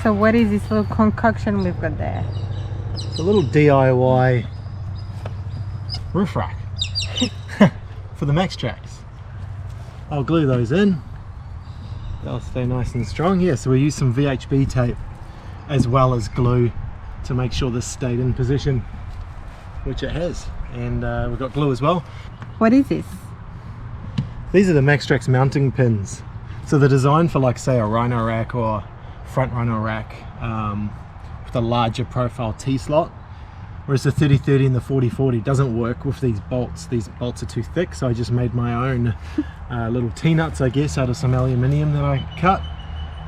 So what is this little concoction we've got there? It's a little DIY roof rack for the MAXTRAX. I'll glue those in. They'll stay nice and strong. Yeah, so we use some VHB tape as well as glue to make sure this stayed in position, which it has. And we've got glue as well. What is this? These are the MAXTRAX mounting pins. So they're designed for, like, say, a rhino rack or front rhino rack with a larger profile T-slot, whereas the 30-30 and the 40-40 doesn't work with these bolts. These bolts are too thick, so I just made my own little T-nuts, I guess, out of some aluminium that I cut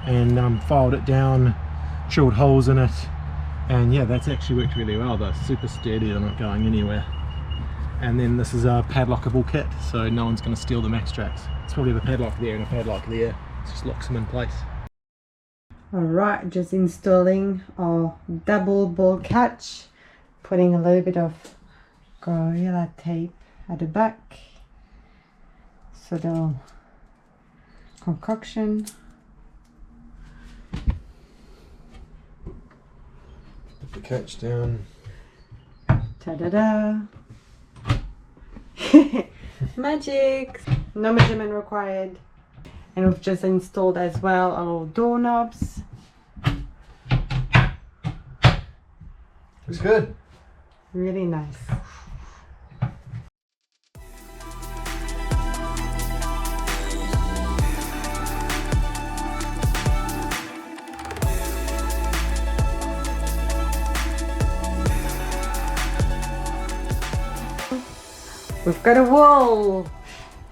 and filed it down, drilled holes in it, and yeah, that's actually worked really well. They're super sturdy, they're not going anywhere. And then this is a padlockable kit, so no one's going to steal the MAXTRAX. It's probably the padlock there and a padlock there. It just locks them in place. Alright, just installing our double ball catch, putting a little bit of Gorilla tape at the back, so the concoction. Put the catch down. Ta-da-da! Magic! No measurement required. And we've just installed as well our little doorknobs. Looks good. Really nice. We've got a wall.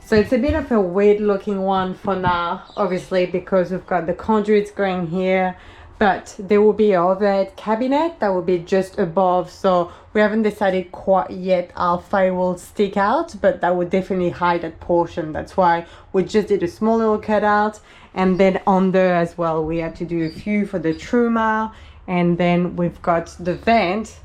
So it's a bit of a weird looking one for now, obviously, because we've got the conduits going here, but there will be an overhead cabinet that will be just above, so we haven't decided quite yet how far it will stick out, but that would definitely hide that portion. That's why we just did a small little cutout, and then under as well we had to do a few for the trauma, and then we've got the vent,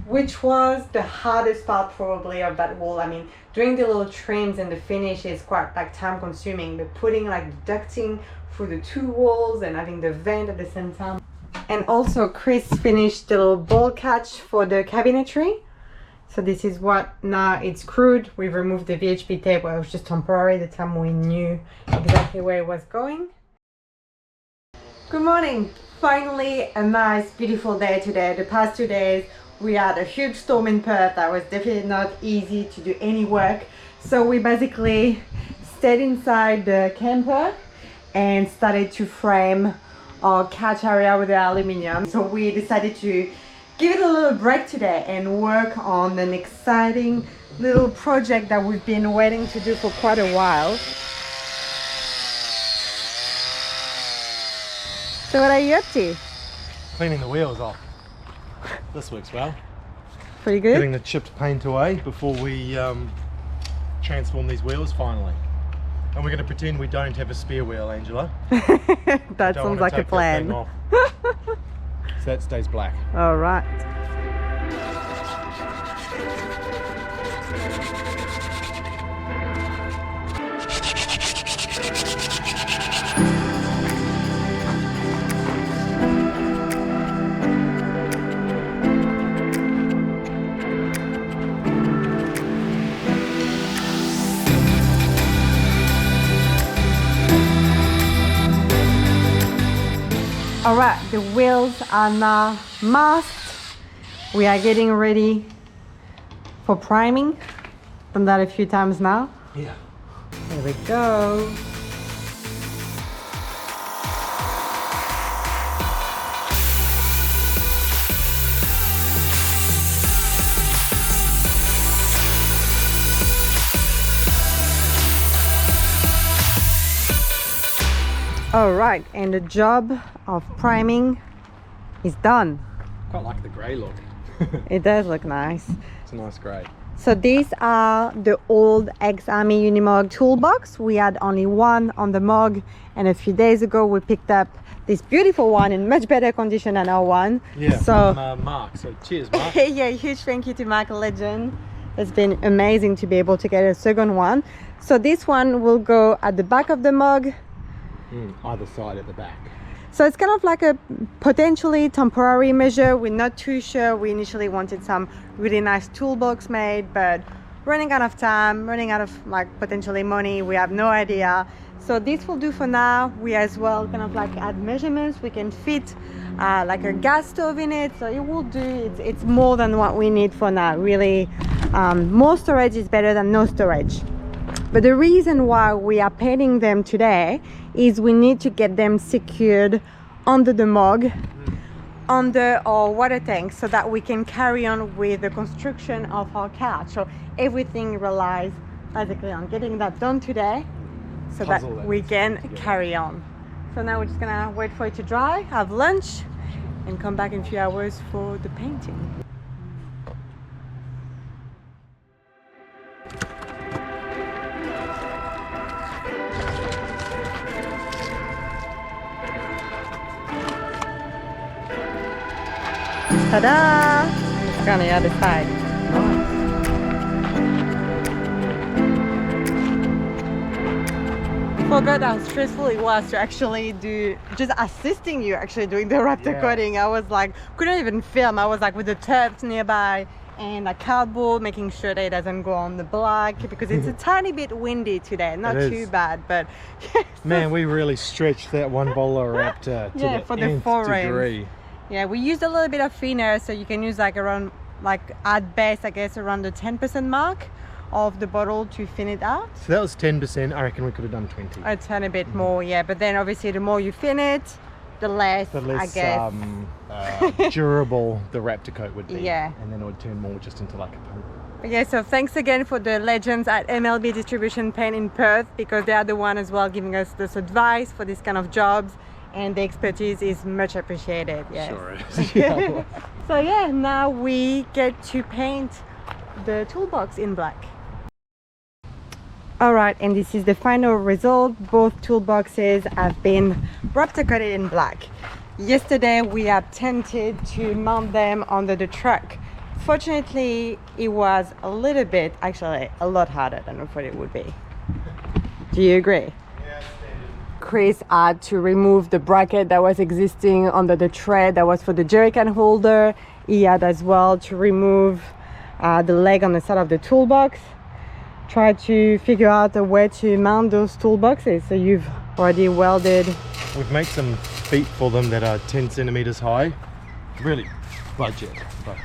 which was the hardest part probably of that wall. I mean, doing the little trims and the finish is quite like time consuming, but putting like the ducting through the two walls and having the vent at the same time. And also Chris finished the little ball catch for the cabinetry. So this is what now it's screwed. We've removed the VHB tape, where it was just temporary the time we knew exactly where it was going. Good morning. Finally a nice beautiful day today. The past 2 days we had a huge storm in Perth that was definitely not easy to do any work. So we basically stayed inside the camper and started to frame our catch area with the aluminium. So we decided to give it a little break today and work on an exciting little project that we've been waiting to do for quite a while. So what are you up to? Cleaning the wheels off. This works well. Pretty good. Getting the chipped paint away before we transform these wheels finally. And we're going to pretend we don't have a spare wheel, Angela. That sounds like a plan. So that stays black. All right. Alright, the wheels are now masked. We are getting ready for priming. Done that a few times now. Yeah. There we go. Alright, and the job of priming is done. Quite like the grey look. It does look nice. It's a nice grey. So these are the old ex-Army Unimog toolbox. We had only one on the Mog, and a few days ago we picked up this beautiful one in much better condition than our one. Yeah, so from Mark. So cheers, Mark. yeah, huge thank you to Mark Legend. It's been amazing to be able to get a second one. So this one will go at the back of the Mog. Either side at the back. So it's kind of like a potentially temporary measure. We're not too sure. We initially wanted some really nice toolbox made, but running out of time, running out of like potentially money, we have no idea. So this will do for now. We as well kind of like add measurements. We can fit like a gas stove in it, so it will do. It's more than what we need for now. Really, more storage is better than no storage. But the reason why we are painting them today is we need to get them secured under the mug, under our water tank, so that we can carry on with the construction of our couch. So everything relies basically on getting that done today so that we can carry on. So now we're just gonna wait for it to dry, have lunch, and come back in a few hours for the painting. Ta-da! Let's go on the other side. Forgot how stressful it was to actually do, just assisting you actually doing the raptor coating. I was like, couldn't even film. I was like with the turps nearby and a cardboard, making sure that it doesn't go on the black, because it's a tiny bit windy today. Not too bad, but yes. Man, we really stretched that one bowler raptor to the for the nth degree. Yeah, we used a little bit of thinner, so you can use like around, like at best, I guess around the 10% mark of the bottle to thin it out. So that was 10%. I reckon we could have done 20. A tiny bit more, yeah. But then obviously the more you thin it, the less I guess durable the raptor coat would be. Yeah. And then it would turn more just into like a pump. Yeah, so thanks again for the legends at MLB Distribution Paint in Perth, because they are the one as well giving us this advice for this kind of jobs, and the expertise is much appreciated. Yes. Sure is. Yeah. So yeah, now we get to paint the toolbox in black. Alright, and this is the final result. Both toolboxes have been raptor coated in black. Yesterday we attempted to mount them under the truck. Fortunately, it was a little bit, actually a lot harder than I thought it would be. Do you agree? Yeah, Chris had to remove the bracket that was existing under the tread that was for the jerrycan holder. He had as well to remove the leg on the side of the toolbox. Try to figure out a way to mount those toolboxes. So you've already welded. We've made some feet for them that are 10 centimeters high. Really budget, but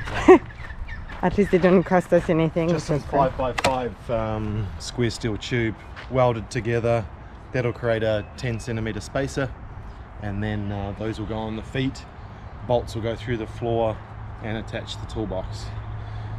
at least it didn't cost us anything. just some 5x5 square steel tube welded together. That'll create a 10 centimeter spacer, and then those will go on the feet. Bolts will go through the floor and attach the toolbox.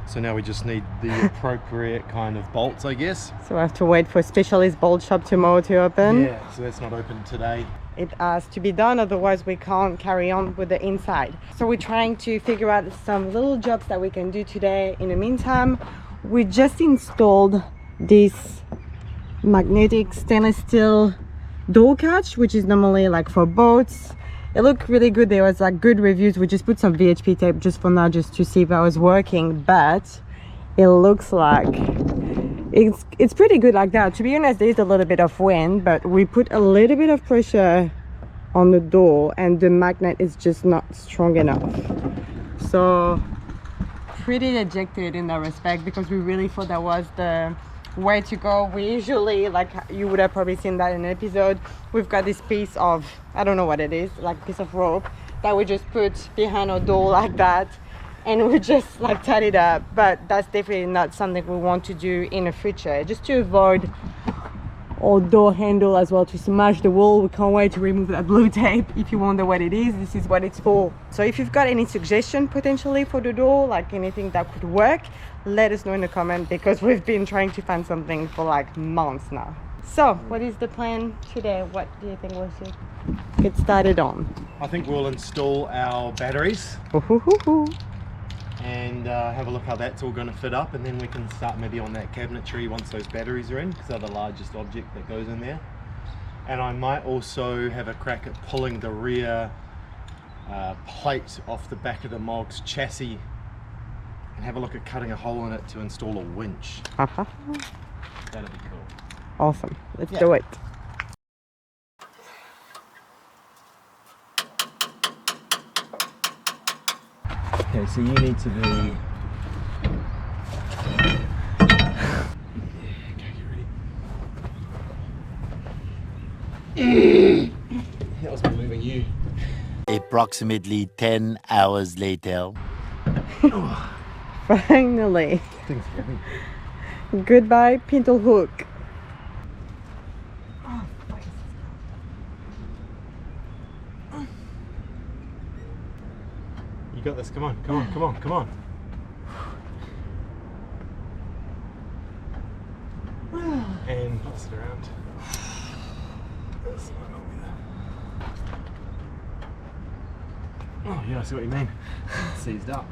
So now we just need the appropriate kind of bolts, I guess. So we have to wait for Specialist Bolt Shop tomorrow to open. Yeah, so that's not open today. It has to be done, otherwise we can't carry on with the inside. So we're trying to figure out some little jobs that we can do today. In the meantime, we just installed this magnetic stainless steel door catch, which is normally like for boats. It looked really good. There was like good reviews. We just put some VHP tape just for now, just to see if I was working, but it looks like it's pretty good like that. To be honest, there's a little bit of wind, but we put a little bit of pressure on the door and the magnet is just not strong enough. So pretty dejected in that respect, because we really thought that was the way to go. We usually, like you would have probably seen that in an episode, we've got this piece of, I don't know what it is, like a piece of rope that we just put behind our door like that, and we just like tied it up. But that's definitely not something we want to do in the future, just to avoid our door handle as well to smash the wall. We can't wait to remove that blue tape. If you wonder what it is, this is what it's for. So if you've got any suggestion potentially for the door, like anything that could work, let us know in the comment, because we've been trying to find something for like months now. So what is the plan today? What do you think we should get started on? I think we'll install our batteries and have a look how that's all going to fit up, and then we can start maybe on that cabinetry once those batteries are in, because they're the largest object that goes in there. And I might also have a crack at pulling the rear plate off the back of the Mog's chassis and have a look at cutting a hole in it to install a winch. That'd be cool. Awesome. Let's do it. Okay, so you need to be... That was me moving you. Approximately 10 hours later. Finally. Things heavy. Goodbye, pintle hook. You got this, come on, come on, come on, come on. And pass it around. Oh yeah, I see what you mean. It's seized up.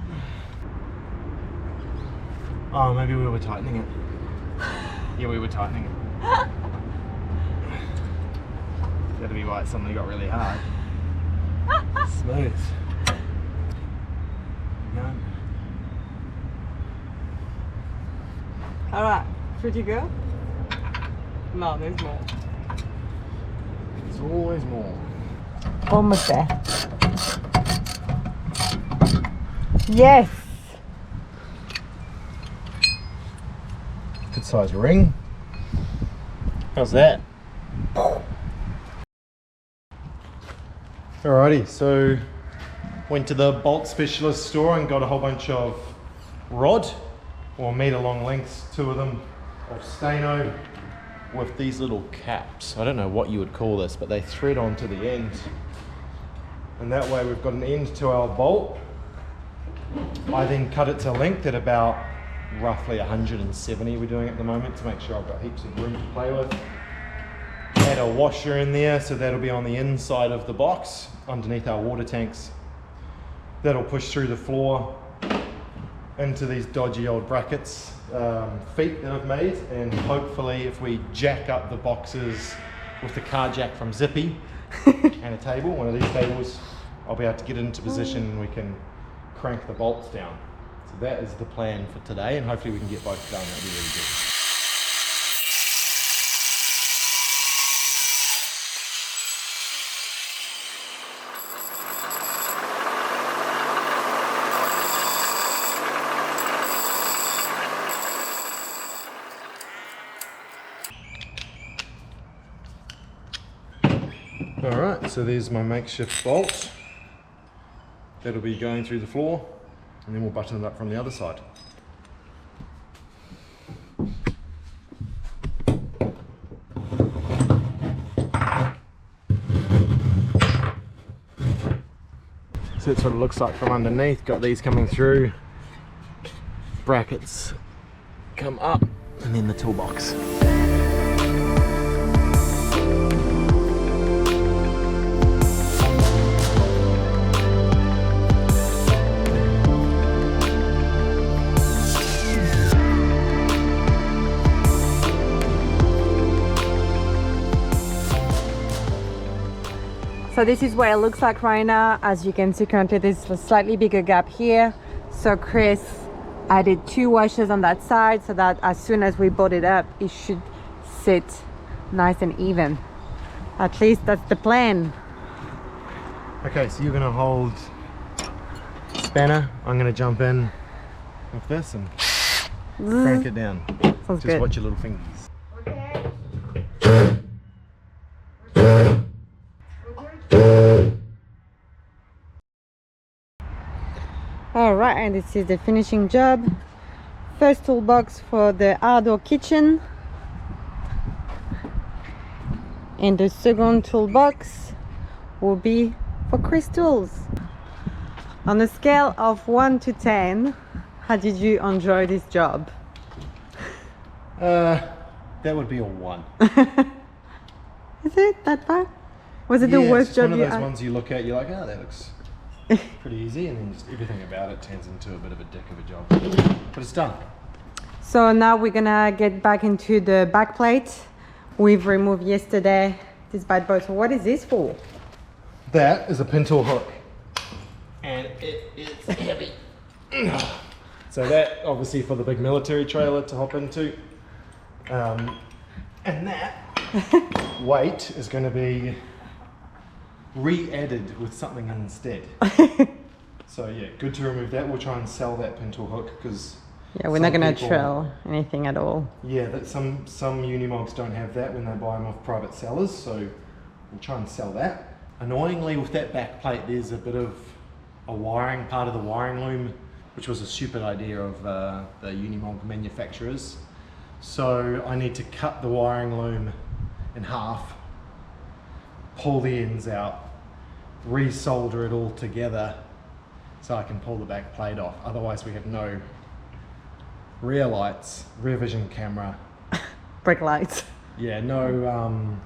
Oh, maybe we were tightening it. Yeah, we were tightening it. That'd be why it suddenly got really hard. Smooth. No. Alright, should you go? No, there's more. There's always more. Almost there. Yes! Good size ring. How's that? Alrighty, so went to the bolt specialist store and got a whole bunch of rod, or meter long lengths, 2 of them of Stano with these little caps. I don't know what you would call this, but they thread onto the end. And that way we've got an end to our bolt. I then cut it to length at about roughly 170 we're doing at the moment to make sure I've got heaps of room to play with. Add a washer in there, so that'll be on the inside of the box underneath our water tanks. That'll push through the floor into these dodgy old brackets, feet that I've made, and hopefully if we jack up the boxes with the car jack from Zippy and a table, one of these tables, I'll be able to get it into position and we can crank the bolts down. So that is the plan for today, and hopefully we can get both done. That'll be really good. Alright, so there's my makeshift bolt. That'll be going through the floor, and then we'll button it up from the other side. So that's what it looks like from underneath. Got these coming through. Brackets come up, and then the toolbox. So this is what it looks like right now. As you can see, currently there's a slightly bigger gap here. So Chris added 2 washers on that side so that as soon as we bolt it up, it should sit nice and even. At least that's the plan. Okay, so you're gonna hold spanner. I'm gonna jump in with this and crank it down. Sounds Just good. watch your little fingers. Alright, and this is the finishing job. First toolbox for the outdoor kitchen. And the second toolbox will be for Chris tools. On a scale of 1 to 10, how did you enjoy this job? That would be a 1. Is it that bad? Was it the worst job one of you those had? ones you look at, you're like, oh, that looks pretty easy, and then just everything about it turns into a bit of a dick of a job. But it's done. So now we're gonna get back into the back plate. We've removed yesterday this bad boy. So what is this for? That is a pintle hook, and it is heavy. So that obviously for the big military trailer to hop into, and that weight is going to be re-added with something instead. So yeah, good to remove that. We'll try and sell that pin tool hook because yeah, we're not gonna trill anything at all. Yeah, that some Unimogs don't have that when they buy them off private sellers, so we'll try and sell that. Annoyingly, with that back plate, there's a bit of a wiring part of the wiring loom, which was a stupid idea of the Unimog manufacturers. So I need to cut the wiring loom in half, pull the ends out, re-solder it all together so I can pull the back plate off. Otherwise we have no rear lights, rear vision camera. Brake lights. Yeah, no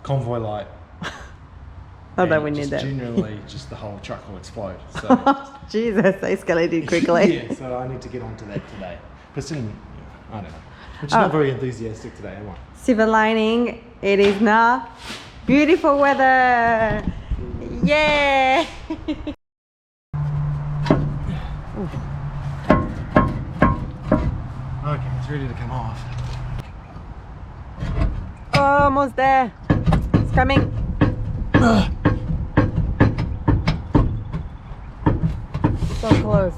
convoy light. Not that we need that. Generally, just the whole truck will explode. So Jesus, escalated quickly. yeah, so I need to get onto that today. But still, I don't know. I'm just not very enthusiastic today, am I? Silver lining, it is now beautiful weather. Yeah. Okay, it's ready to come off. Almost there. It's coming. So close.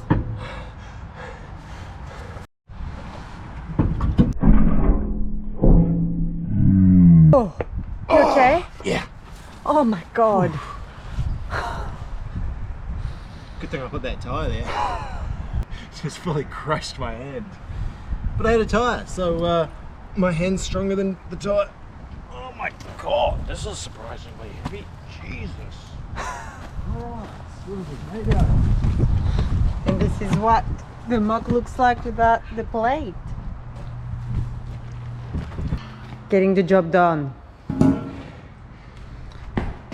Oh, you okay? Yeah. Oh my God. Good thing I put that tyre there. Just fully crushed my hand. But I had a tyre, so my hand's stronger than the tyre. Oh my God, this is surprisingly heavy. Jesus. Alright, maybe And this is what the mug looks like without the plate. Getting the job done.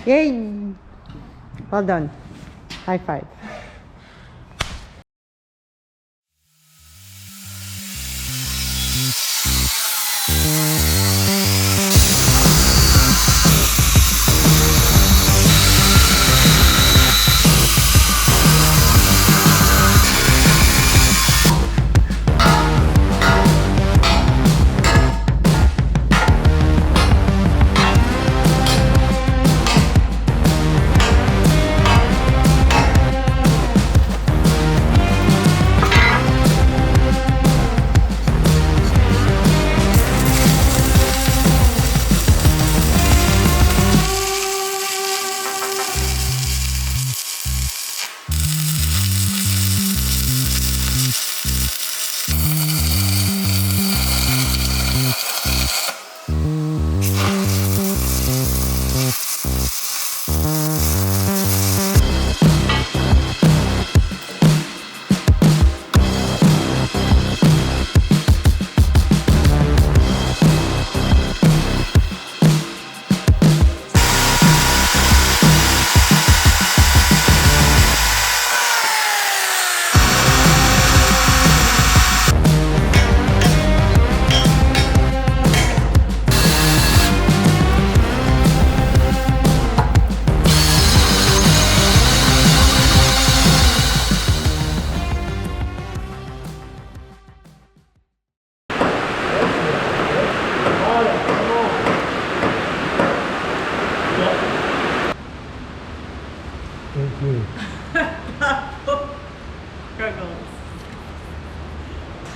Yay! Well done. High five.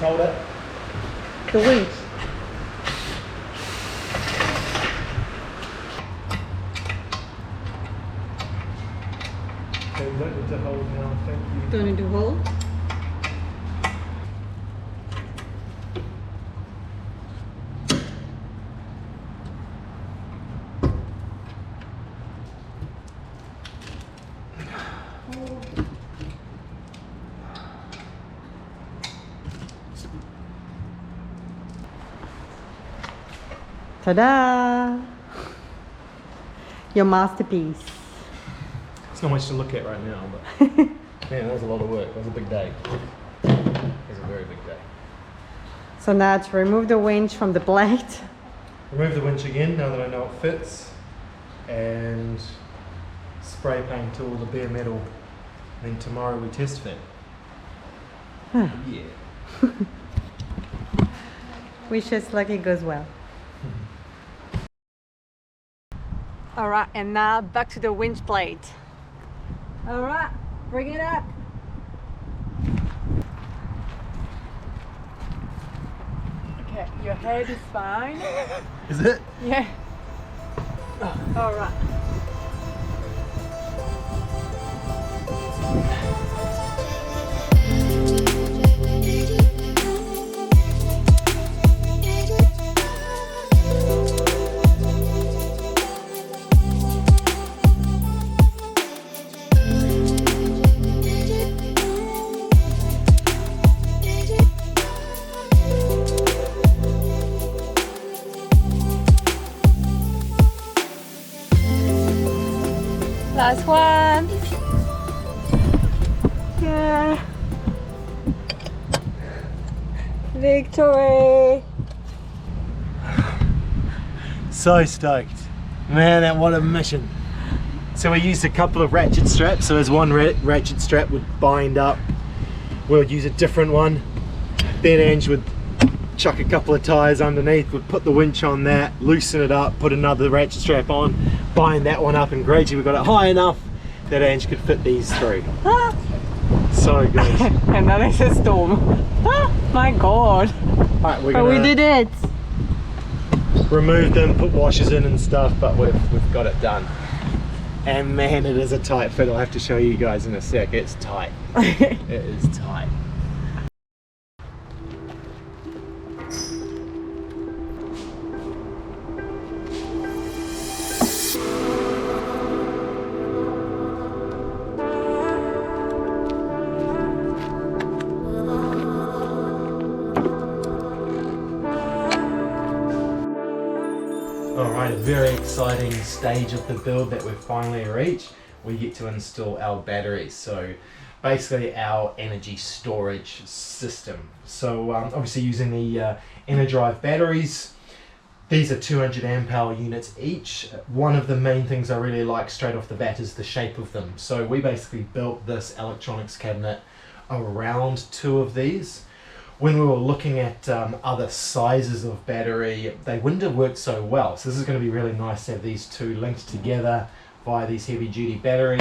Hold it. The winch. Okay, we don't need to hold now, thank you. Don't need to hold. Ta-da! Your masterpiece. It's not much to look at right now, but man, that was a lot of work. That was a big day. It was a very big day. So now to remove the winch from the plate. Remove the winch again now that I know it fits, and spray paint all the bare metal. And then tomorrow we test fit. Yeah. Wish us luck it goes well. Alright, and now back to the winch plate. Alright, bring it up. Okay, your head is fine. Is it? Yeah. All right. Last one. Yeah. Victory. So stoked. Man, what a mission. So we used a couple of ratchet straps. So as one ratchet strap would bind up, we'll use a different one. Then Ange would chuck a couple of tires underneath, would put the winch on that, loosen it up, put another ratchet strap on, bind that one up, and gradually we got it high enough that Ange could fit these through. So good. And then it's a storm. My god. Right, But we did it. Remove them, put washers in and stuff, but we've got it done. And man, it is a tight fit. I'll have to show you guys in a sec. It's tight. It is tight. Alright, a very exciting stage of the build that we've finally reached. We get to install our batteries, so basically our energy storage system. So obviously using the Enerdrive batteries, these are 200 amp hour units each. One of the main things I really like straight off the bat is the shape of them. So we basically built this electronics cabinet around two of these. When we were looking at other sizes of battery, they wouldn't have worked so well. So this is going to be really nice to have these two linked together via these heavy duty battery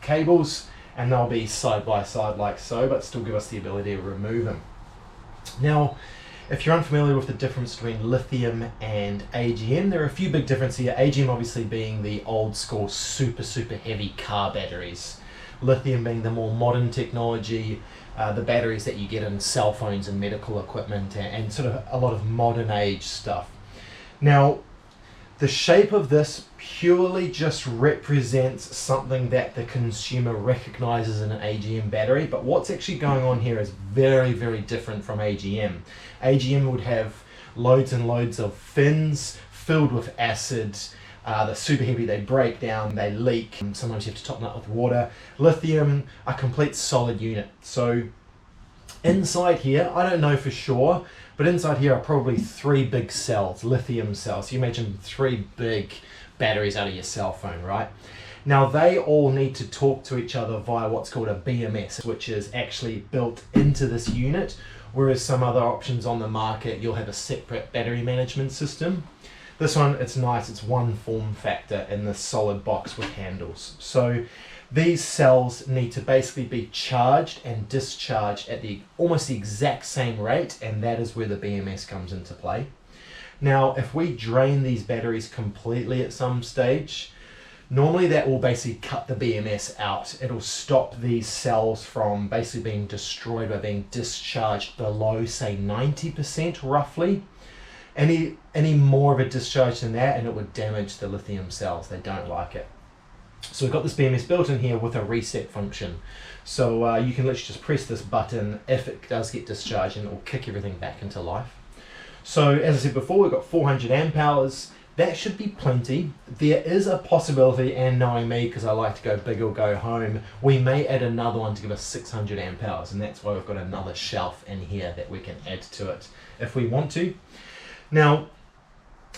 cables, and they'll be side by side like so, but still give us the ability to remove them. Now, if you're unfamiliar with the difference between lithium and AGM, there are a few big differences here. AGM obviously being the old school super heavy car batteries. Lithium being the more modern technology, the batteries that you get in cell phones and medical equipment and sort of a lot of modern age stuff. Now, the shape of this purely just represents something that the consumer recognizes in an AGM battery, but what's actually going on here is very different from AGM. AGM would have loads and loads of fins filled with acid. They're super heavy, they break down, they leak, sometimes you have to top them up with water. Lithium, a complete solid unit. So inside here, I don't know for sure, but inside here are probably three big cells, lithium cells. So you imagine three big batteries out of your cell phone, right? Now they all need to talk to each other via what's called a BMS, which is actually built into this unit, whereas some other options on the market, you'll have a separate battery management system. This one, it's nice, it's one form factor in this solid box with handles. So these cells need to basically be charged and discharged at almost the exact same rate, and that is where the BMS comes into play. Now, if we drain these batteries completely at some stage, normally that will basically cut the BMS out. It'll stop these cells from basically being destroyed by being discharged below, say, 90% roughly. Any more of a discharge than that and it would damage the lithium cells. They don't like it. So we've got this BMS built in here with a reset function. So you can literally just press this button if it does get discharged and it will kick everything back into life. So as I said before, we've got 400 amp hours. That should be plenty. There is a possibility, and knowing me, because I like to go big or go home, we may add another one to give us 600 amp hours, and that's why we've got another shelf in here that we can add to it if we want to. Now,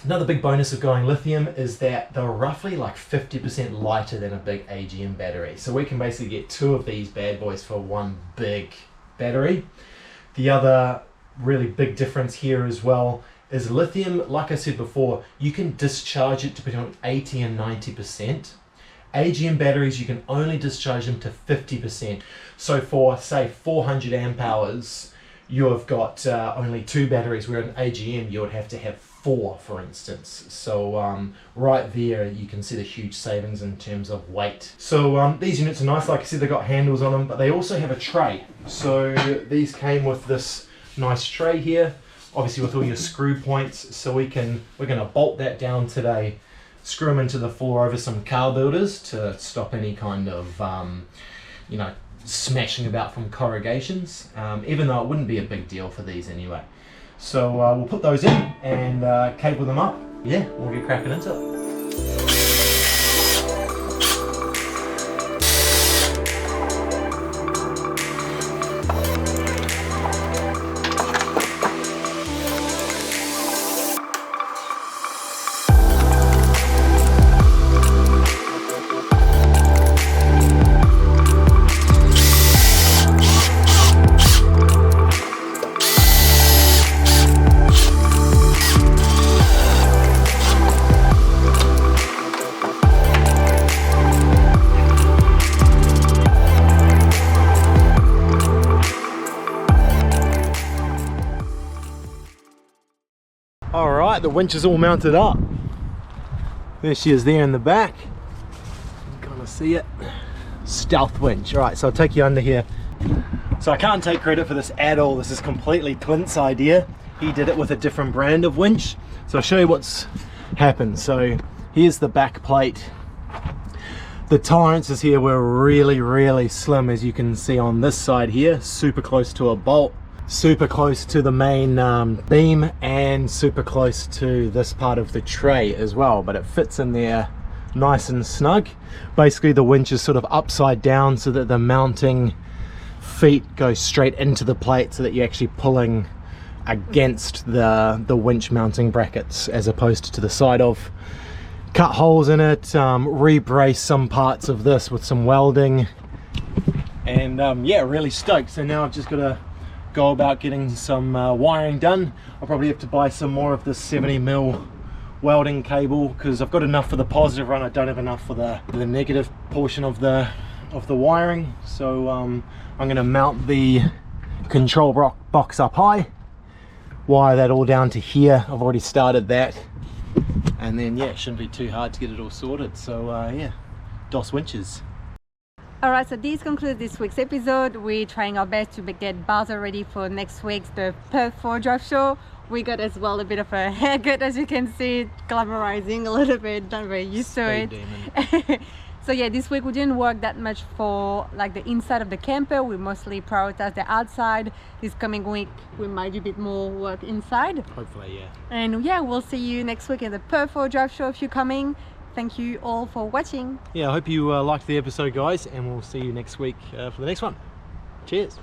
another big bonus of going lithium is that they're roughly like 50% lighter than a big AGM battery. So we can basically get two of these bad boys for one big battery. The other really big difference here as well is lithium, like I said before, you can discharge it to between 80 and 90%. AGM batteries, you can only discharge them to 50%. So for, say, 400 amp hours, you've got only 2 batteries, where an AGM you would have to have 4, for instance. So right there you can see the huge savings in terms of weight. So these units are nice. Like I said, they've got handles on them, but they also have a tray. So these came with this nice tray here, obviously with all your screw points. So we're going to bolt that down today, screw them into the floor over some car builders to stop any kind of you know, smashing about from corrugations, even though it wouldn't be a big deal for these anyway. So we'll put those in and cable them up. Yeah, we'll get cracking into it. Alright, the winch is all mounted up. There she is there in the back. You can kind of see it. Stealth winch. Alright, so I'll take you under here. So I can't take credit for this at all. This is completely Clint's idea. He did it with a different brand of winch. So I'll show you what's happened. So here's the back plate. The tolerances here were really slim, as you can see on this side here. Super close to a bolt. Super close to the main beam, and super close to this part of the tray as well, but it fits in there nice and snug. Basically the winch is sort of upside down so that the mounting feet go straight into the plate, so that you're actually pulling against the winch mounting brackets as opposed to the side of. Cut holes in it, re-brace some parts of this with some welding, and yeah, really stoked. So now I've just got to go about getting some wiring done. I'll probably have to buy some more of this 70mm welding cable, because I've got enough for the positive run. I don't have enough for the negative portion of the wiring. So I'm going to mount the control box up high, wire that all down to here. I've already started that, and then yeah, it shouldn't be too hard to get it all sorted. So yeah, DOS winches. Alright, so this concludes this week's episode. We're trying our best to get Bowser ready for next week's the Perth 4Drive show. We got as well a bit of a haircut, as you can see, glamorizing a little bit, not very used to it. So yeah, this week we didn't work that much for like the inside of the camper. We mostly prioritized the outside. This coming week we might do a bit more work inside. Hopefully, yeah. And yeah, we'll see you next week in the Perth 4Drive show if you're coming. Thank you all for watching. Yeah, I hope you liked the episode, guys, and we'll see you next week for the next one. Cheers.